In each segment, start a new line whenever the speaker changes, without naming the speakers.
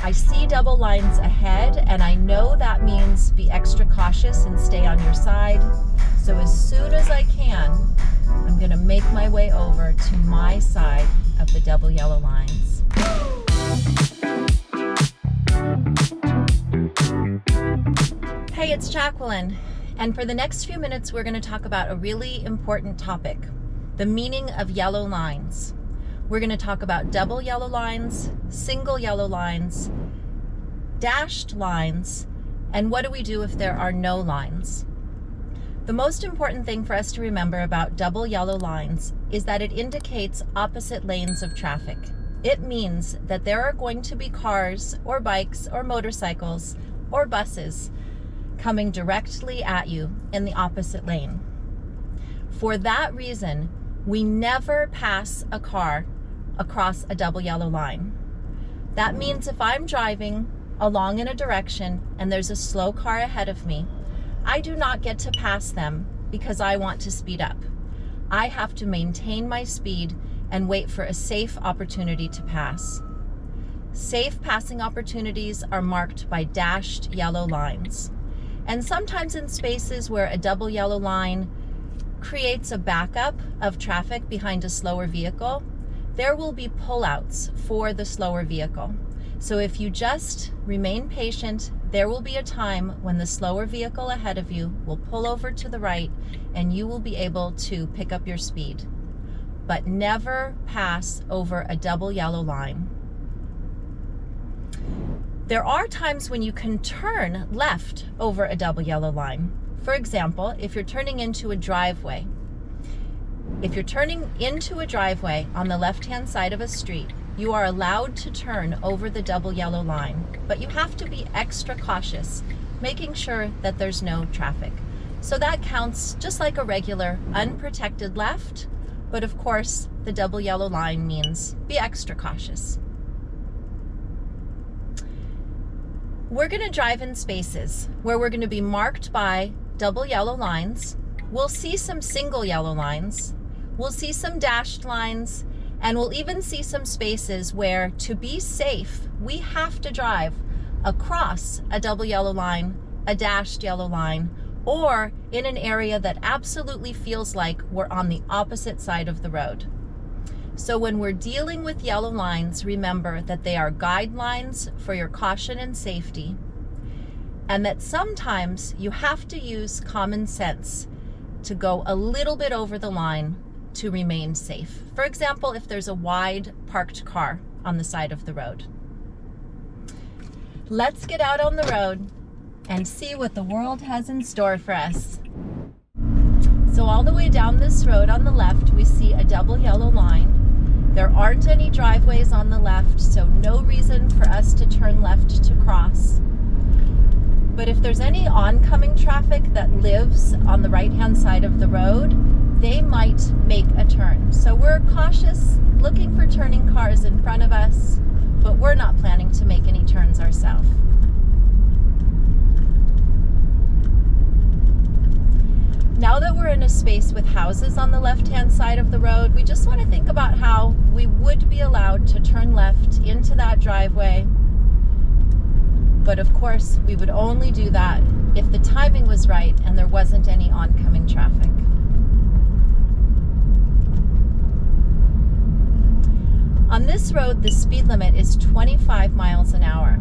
I see double lines ahead, and I know that means be extra cautious and stay on your side. So as soon as I can, I'm going to make my way over to my side of the double yellow lines. Hey, it's Jacqueline, and for the next few minutes we're going to talk about a really important topic, the meaning of yellow lines. We're going to talk about double yellow lines, single yellow lines, dashed lines, and what do we do if there are no lines? The most important thing for us to remember about double yellow lines is that it indicates opposite lanes of traffic. It means that there are going to be cars or bikes or motorcycles or buses coming directly at you in the opposite lane. For that reason, we never pass a car across a double yellow line. That means if I'm driving along in a direction and there's a slow car ahead of me, I do not get to pass them because I want to speed up. I have to maintain my speed and wait for a safe opportunity to pass. Safe passing opportunities are marked by dashed yellow lines. And sometimes in spaces where a double yellow line creates a backup of traffic behind a slower vehicle, there will be pullouts for the slower vehicle. So if you just remain patient, there will be a time when the slower vehicle ahead of you will pull over to the right and you will be able to pick up your speed. But never pass over a double yellow line. There are times when you can turn left over a double yellow line. For example, if you're turning into a driveway. If you're turning into a driveway on the left-hand side of a street, you are allowed to turn over the double yellow line, but you have to be extra cautious, making sure that there's no traffic. So that counts just like a regular unprotected left, but of course, the double yellow line means be extra cautious. We're going to drive in spaces where we're going to be marked by double yellow lines. We'll see some single yellow lines. We'll see some dashed lines, and we'll even see some spaces where, to be safe, we have to drive across a double yellow line, a dashed yellow line, or in an area that absolutely feels like we're on the opposite side of the road. So when we're dealing with yellow lines, remember that they are guidelines for your caution and safety, and that sometimes you have to use common sense to go a little bit over the line to remain safe. For example, if there's a wide parked car on the side of the road. Let's get out on the road and see what the world has in store for us. So all the way down this road on the left, we see a double yellow line. There aren't any driveways on the left, so no reason for us to turn left to cross. But if there's any oncoming traffic that lives on the right-hand side of the road, they might make a turn. So we're cautious, looking for turning cars in front of us, but we're not planning to make any turns ourselves. Now that we're in a space with houses on the left-hand side of the road, we just want to think about how we would be allowed to turn left into that driveway. But of course, we would only do that if the timing was right and there wasn't any oncoming traffic. On this road, the speed limit is 25 miles an hour.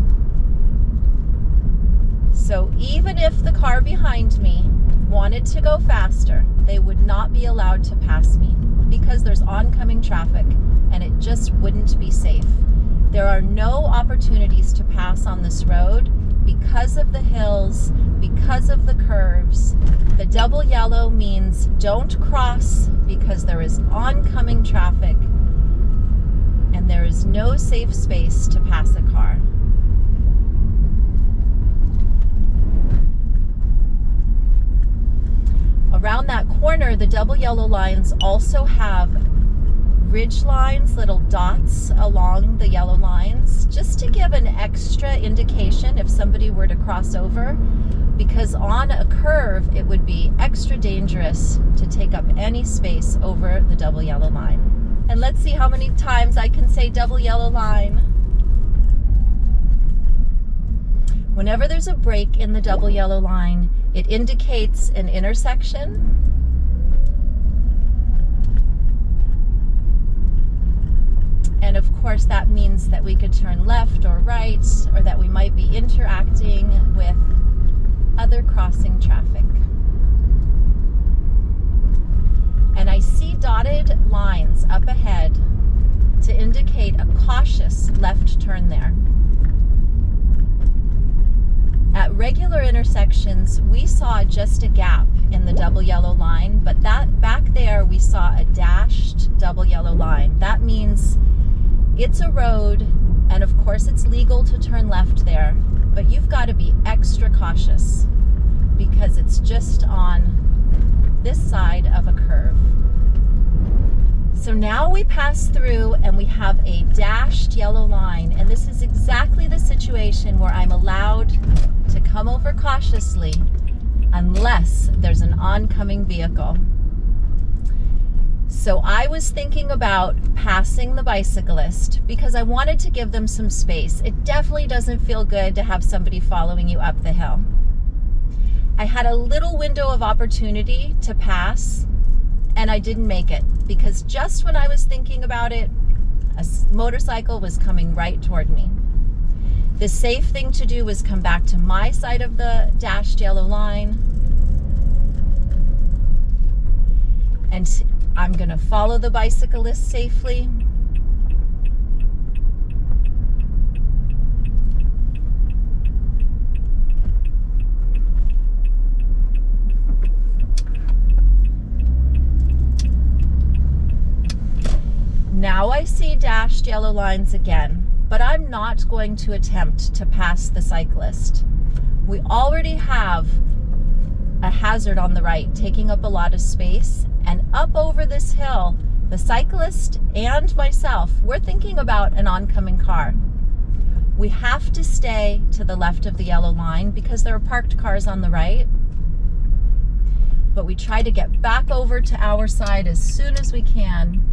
So even if the car behind me wanted to go faster, they would not be allowed to pass me because there's oncoming traffic and it just wouldn't be safe. There are no opportunities to pass on this road because of the hills, because of the curves. The double yellow means don't cross because there is oncoming traffic and there is no safe space to pass a car. Around that corner, the double yellow lines also have ridge lines, little dots along the yellow lines, just to give an extra indication if somebody were to cross over, because on a curve it would be extra dangerous to take up any space over the double yellow line. And let's see how many times I can say double yellow line. whenever there's a break in the double yellow line, it indicates an intersection. And of course, that means that we could turn left or right, or that we might be interacting with other crossing traffic. And I see dotted lines up ahead to indicate a cautious left turn there. At regular intersections, we saw just a gap in the double yellow line, but that back there we saw a dashed double yellow line. That means it's a road, and of course it's legal to turn left there, but you've got to be extra cautious because it's just on this side of a curve. So now we pass through and we have a dashed yellow line, and this is exactly the situation where I'm allowed to come over cautiously unless there's an oncoming vehicle. So I was thinking about passing the bicyclist because I wanted to give them some space. It definitely doesn't feel good to have somebody following you up the hill. I had a little window of opportunity to pass, and I didn't make it because just when I was thinking about it, a motorcycle was coming right toward me. The safe thing to do was come back to my side of the dashed yellow line, and I'm going to follow the bicyclist safely. Now I see dashed yellow lines again, but I'm not going to attempt to pass the cyclist. We already have a hazard on the right taking up a lot of space, and up over this hill, the cyclist and myself, we're thinking about an oncoming car. We have to stay to the left of the yellow line because there are parked cars on the right, but we try to get back over to our side as soon as we can.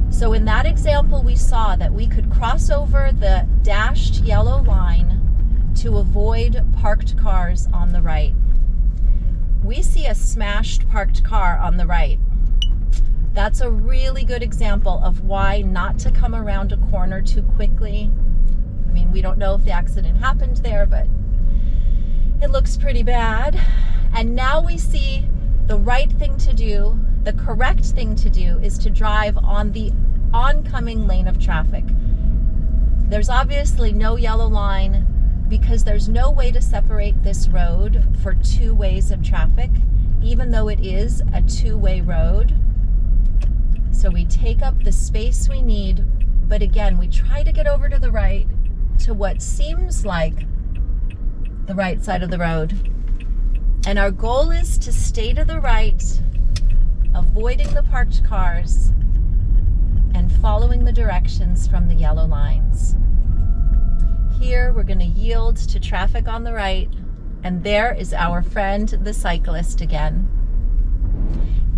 So in that example, we saw that we could cross over the dashed yellow line to avoid parked cars on the right. We see a smashed parked car on the right. That's a really good example of why not to come around a corner too quickly. I mean, we don't know if the accident happened there, but it looks pretty bad. And now we see the right thing to do, the correct thing to do, is to drive on the oncoming lane of traffic. There's obviously no yellow line because there's no way to separate this road for two ways of traffic, even though it is a two-way road. So we take up the space we need, but again, we try to get over to the right, to what seems like the right side of the road. And our goal is to stay to the right, avoiding the parked cars, and following the directions from the yellow lines. Here, we're going to yield to traffic on the right, and there is our friend, the cyclist again.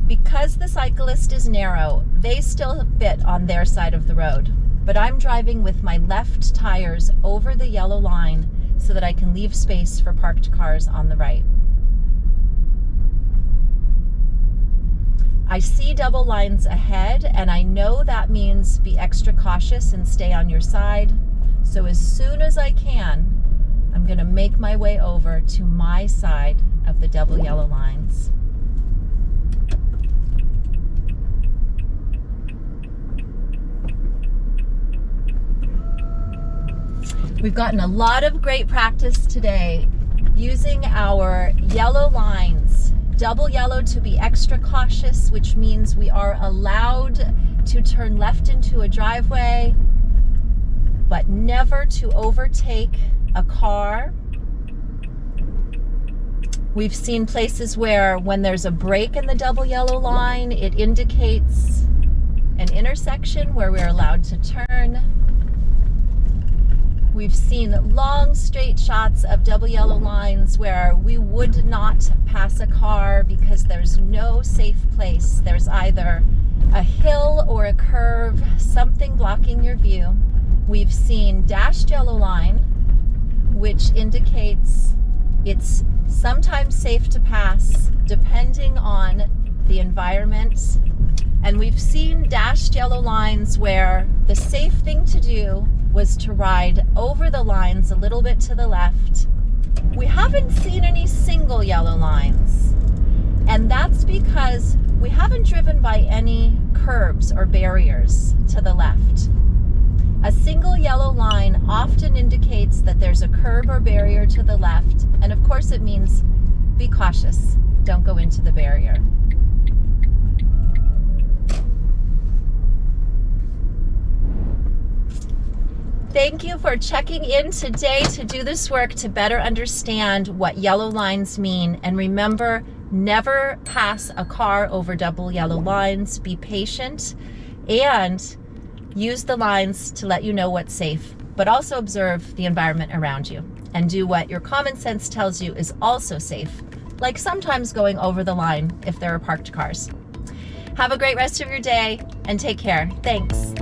Because the cyclist is narrow, they still fit on their side of the road, but I'm driving with my left tires over the yellow line so that I can leave space for parked cars on the right. I see double lines ahead, and I know that means be extra cautious and stay on your side. So as soon as I can, I'm going to make my way over to my side of the double yellow lines. We've gotten a lot of great practice today using our yellow lines. Double yellow to be extra cautious, which means we are allowed to turn left into a driveway, but never to overtake a car. We've seen places where when there's a break in the double yellow line, it indicates an intersection where we're allowed to turn. We've seen long straight shots of double yellow lines where we would not pass a car because there's no safe place. There's either a hill or a curve, something blocking your view. We've seen dashed yellow line, which indicates it's sometimes safe to pass depending on the environment. And we've seen dashed yellow lines where the safe thing to do was to ride over the lines a little bit to the left. We haven't seen any single yellow lines, and that's because we haven't driven by any curbs or barriers to the left. A single yellow line often indicates that there's a curb or barrier to the left, and of course it means be cautious, don't go into the barrier. Thank you for checking in today to do this work to better understand what yellow lines mean. And remember, never pass a car over double yellow lines. Be patient and use the lines to let you know what's safe, but also observe the environment around you and do what your common sense tells you is also safe, like sometimes going over the line if there are parked cars. Have a great rest of your day and take care. Thanks.